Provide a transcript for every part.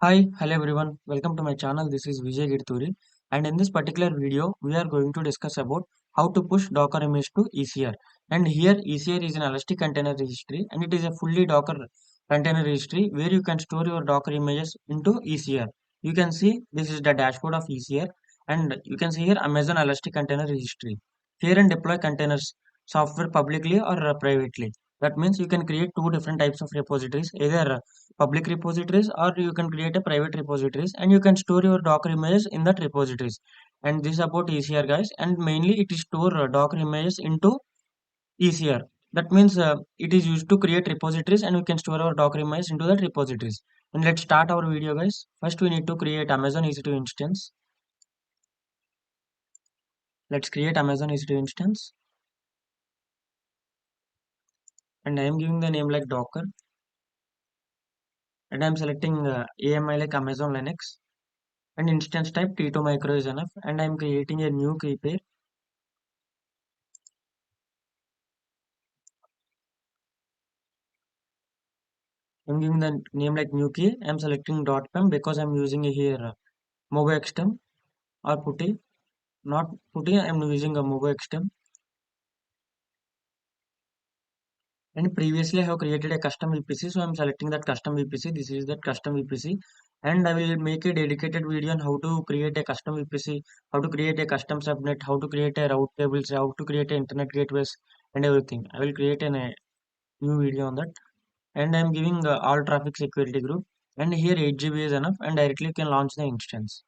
Hello everyone. Welcome to my channel. This is Vijay Girturi, and in this particular video, we are going to discuss about how to push Docker image to ECR. And here, ECR is an Elastic Container Registry, and it is a fully Docker container registry where you can store your Docker images into ECR. You can see this is the dashboard of ECR, and you can see here Amazon Elastic Container Registry. Here and deploy containers software publicly or privately. That means you can create two different types of repositories, either public repositories or you can create a private repositories, and you can store your Docker images in that repositories. And this is about ECR guys, and mainly it is store Docker images into ECR. That means it is used to create repositories, and we can store our Docker images into that repositories. And let's start our video guys. First we need to create Amazon EC2 instance. Let's create Amazon EC2 instance, and I am giving the name like Docker, and I am selecting AMI like Amazon Linux, and instance type T2 micro is enough, and I am creating a new key pair. I'm giving the name like new key. I'm selecting .pem because I'm using here MoboXtem or Putty. Not Putty, I'm using a MoboXtem. And previously I have created a custom VPC, so I'm selecting that custom VPC. This is that custom VPC, and I will make a dedicated video on how to create a custom VPC, how to create a custom subnet, how to create a route tables, how to create an internet gateways, and everything. I will create a new video on that. And I'm giving all traffic security group, and here 8 GB is enough, and directly you can launch the instance.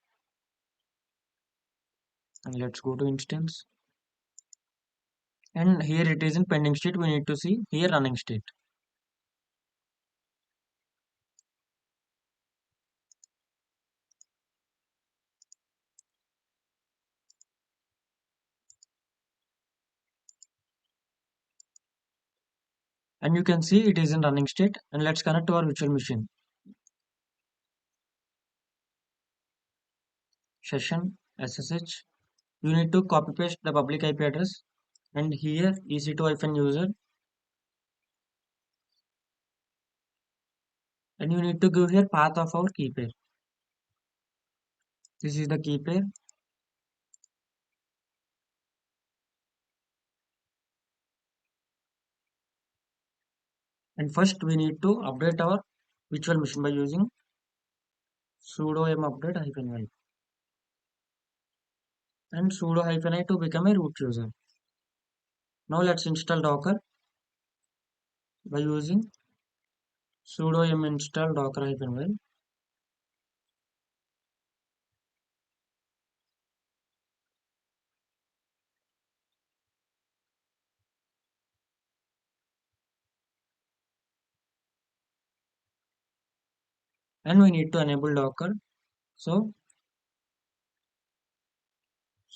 And let's go to instance, and here it is in pending state. We need to see here running state, and you can see it is in running state. And let's connect to our virtual machine. Session SSH, you need to copy paste the public IP address, and here EC2-user, and you need to give here path of our key pair. This is the key pair, and first we need to update our virtual machine by using sudo m update -y and sudo -i to become a root user. Now let's install Docker by using sudo m install docker-y, and we need to enable Docker. So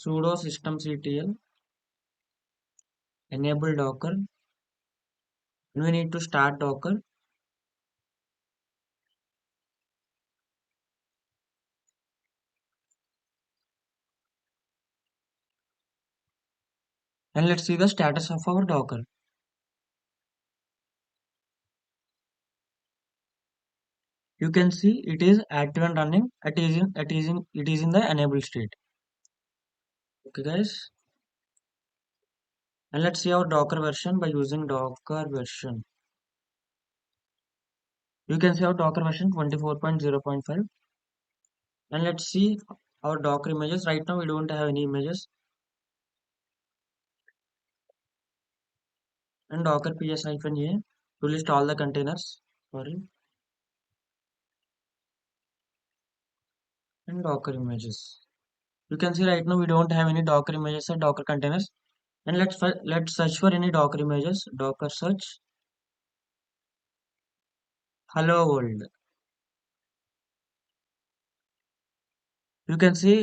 sudo systemctl enable Docker, and we need to start Docker, and let's see the status of our Docker. You can see it is active and running. It is in the enabled state. Okay guys, and let's see our Docker version by using Docker version. You can see our Docker version 24.0.5, and let's see our Docker images. Right now we don't have any images, and Docker ps-a to list all the containers. Sorry, and Docker images. You can see right now we don't have any Docker images or Docker containers. And let's search for any Docker images. Docker search hello world. You can see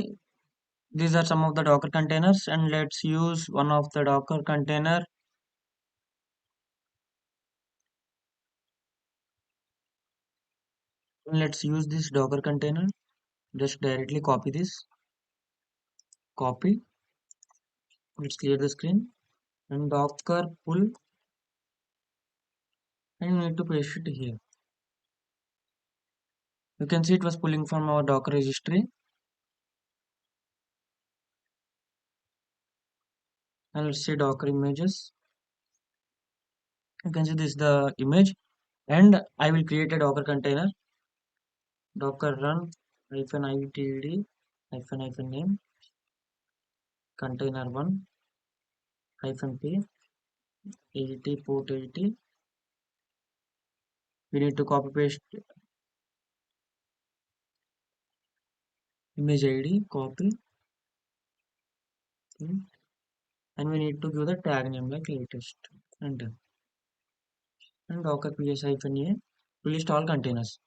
these are some of the Docker containers, and let's use one of the Docker container. And let's use this Docker container. Just directly copy this. Copy. Let's clear the screen. And Docker pull. And you need to paste it here. You can see it was pulling from our Docker registry. And let's see Docker images. You can see this is the image, and I will create a Docker container. Docker run hyphen itd hyphen name container one hyphen p 80 port 80. We need to copy paste image id, copy, and we need to give the tag name like latest. Enter. And docker ps hyphen a to list all containers.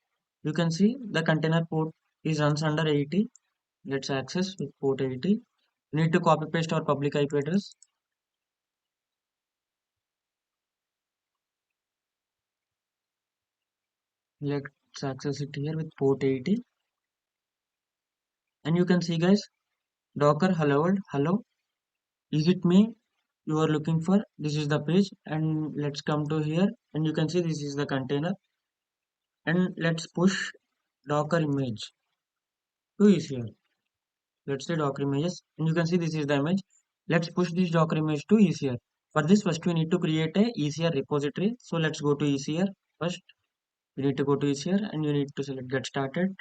You can see the container port is runs under 80. Let's access with port 80. We need to copy paste our public IP address. Let's access it here with port 80. And you can see guys, Docker hello world, hello. Is it me you are looking for? This is the page, and let's come to here, and you can see this is the container, and let's push Docker image to ECR. Let's say Docker images, and you can see this is the image. Let's push this Docker image to ECR. For this, first we need to create a ECR repository. So let's go to ECR first. We need to go to ECR, and you need to select get started.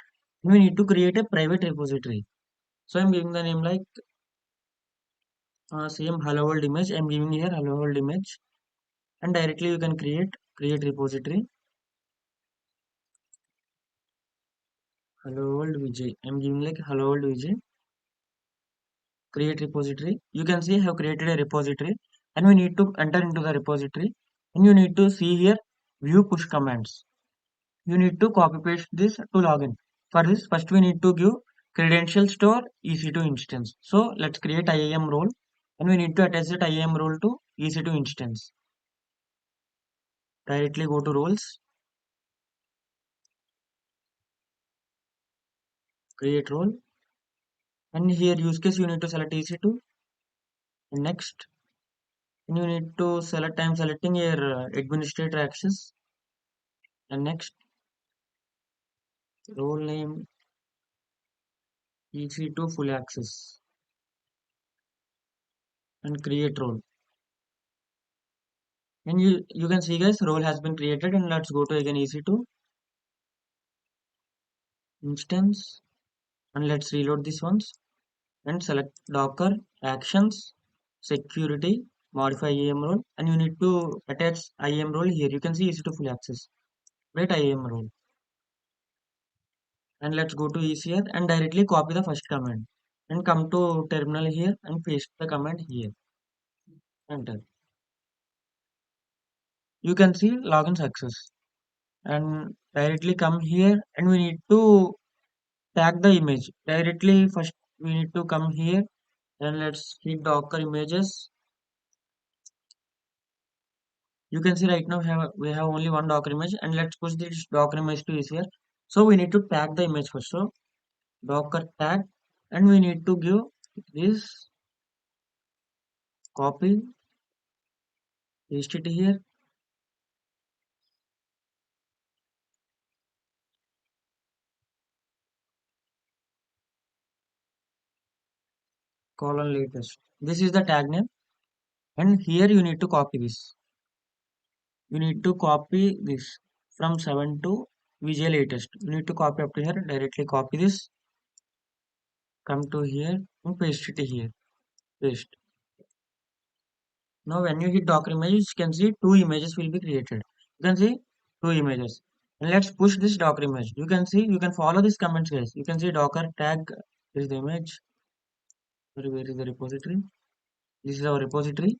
We need to create a private repository. So I'm giving the name like same hello world image. I'm giving here hello world image, and directly you can create repository. Hello world Vijay. I'm giving like hello world Vijay. Create repository. You can see I have created a repository, and we need to enter into the repository, and you need to see here view push commands. You need to copy paste this to login. For this, first we need to give credential store EC2 instance. So let's create IAM role, and we need to attach that IAM role to EC2 instance. Directly go to roles, create role, and here use case you need to select EC2. And next, and you need to select. I'm selecting your administrator access, and next role name EC2 full access, and create role. And you can see guys role has been created, and let's go to again EC2 instance, and let's reload this ones, and select Docker actions security modify IAM role, and you need to attach IAM role here. You can see EC2 full access. Write IAM role, and let's go to ECR and directly copy the first command, and come to terminal here and paste the command here. Enter. You can see login success, and directly come here, and we need to tag the image directly. First we need to come here, and let's hit Docker images. You can see right now we have only one Docker image, and let's push this Docker image to ECR. So we need to tag the image first. So Docker tag, and we need to give this copy, paste it here, colon latest. This is the tag name, and here you need to copy this. You need to copy this from 7 to Visual latest. You need to copy up to here. Directly copy this. Come to here and paste it here. Paste. Now when you hit Docker images, you can see two images will be created. You can see two images. And let's push this Docker image. You can see, you can follow these comments guys. You can see Docker tag. Here is the image. Where is the repository? This is our repository.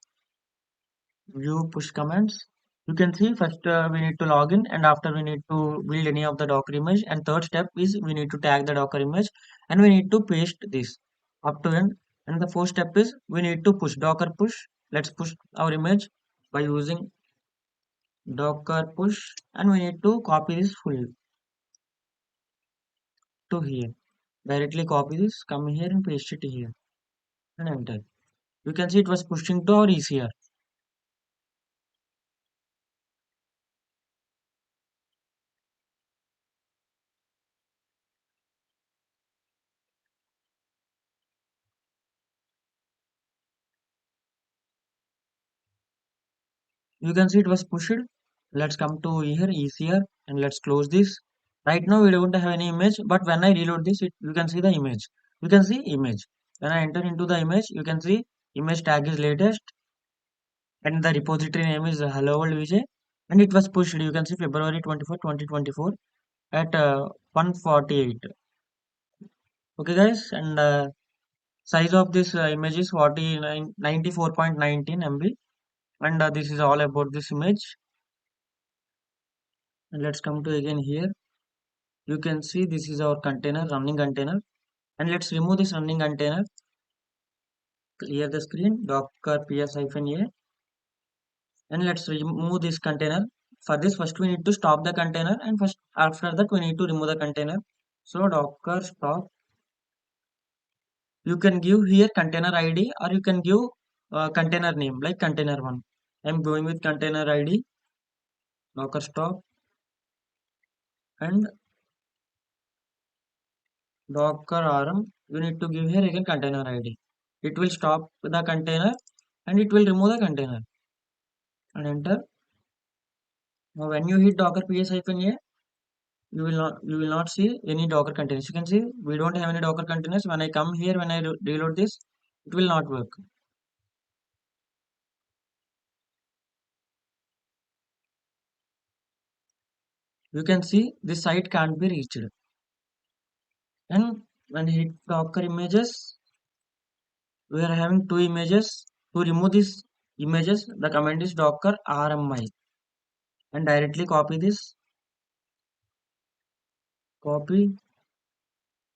View push commands. You can see first we need to log in, and after we need to build any of the Docker image, and third step is we need to tag the Docker image, and we need to paste this up to end. And the fourth step is we need to push Docker push. Let's push our image by using Docker push, and we need to copy this full to here. Directly copy this, come here and paste it here, and enter. You can see it was pushing to our ECR. You can see it was pushed. Let's come to here ECR and let's close this. Right now we don't have any image, but when I reload this, you can see the image. You can see image. When I enter into the image, you can see image tag is latest and the repository name is hello world vj, and it was pushed. You can see February 24, 2024 at 148. Okay guys, and size of this image is 94.19 MB, and this is all about this image. And let's come to again here. You can see this is our container, running container, and let's remove this running container. Clear the screen, docker ps-a, and let's remove this container. For this, first we need to stop the container, and first after that we need to remove the container. So docker stop. You can give here container ID, or you can give container name like container one. I'm going with container ID, docker stop, and docker rm. You need to give here again container ID. It will stop the container and it will remove the container, and enter. Now when you hit docker ps-a, you will not see any docker containers. You can see we don't have any docker containers. When I come here, when I reload this, it will not work. You can see this site can't be reached. And when I hit docker images, we are having two images. To remove these images, the command is docker rmi, and directly copy this, copy,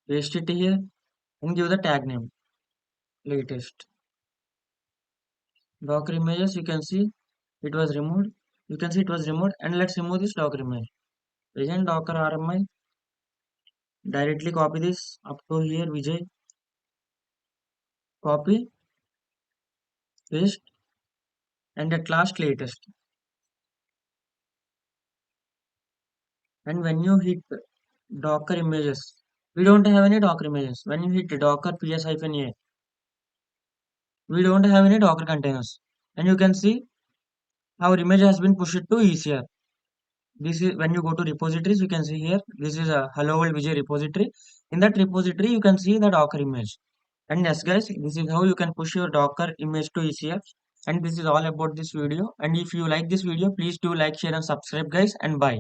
paste it here, and give the tag name latest. Docker images, you can see it was removed. You can see it was removed, and let's remove this docker image. Again docker rmi, directly copy this up to here Vijay, copy, paste, and at last latest. And when you hit docker images, we don't have any docker images. When you hit docker ps-a, we don't have any docker containers. And you can see our image has been pushed to ECR. This is when you go to repositories, you can see here this is a hello world vj repository. In that repository you can see the docker image. And yes guys, this is how you can push your docker image to ECR. And this is all about this video. And if you like this video, please do like, share and subscribe guys, and bye.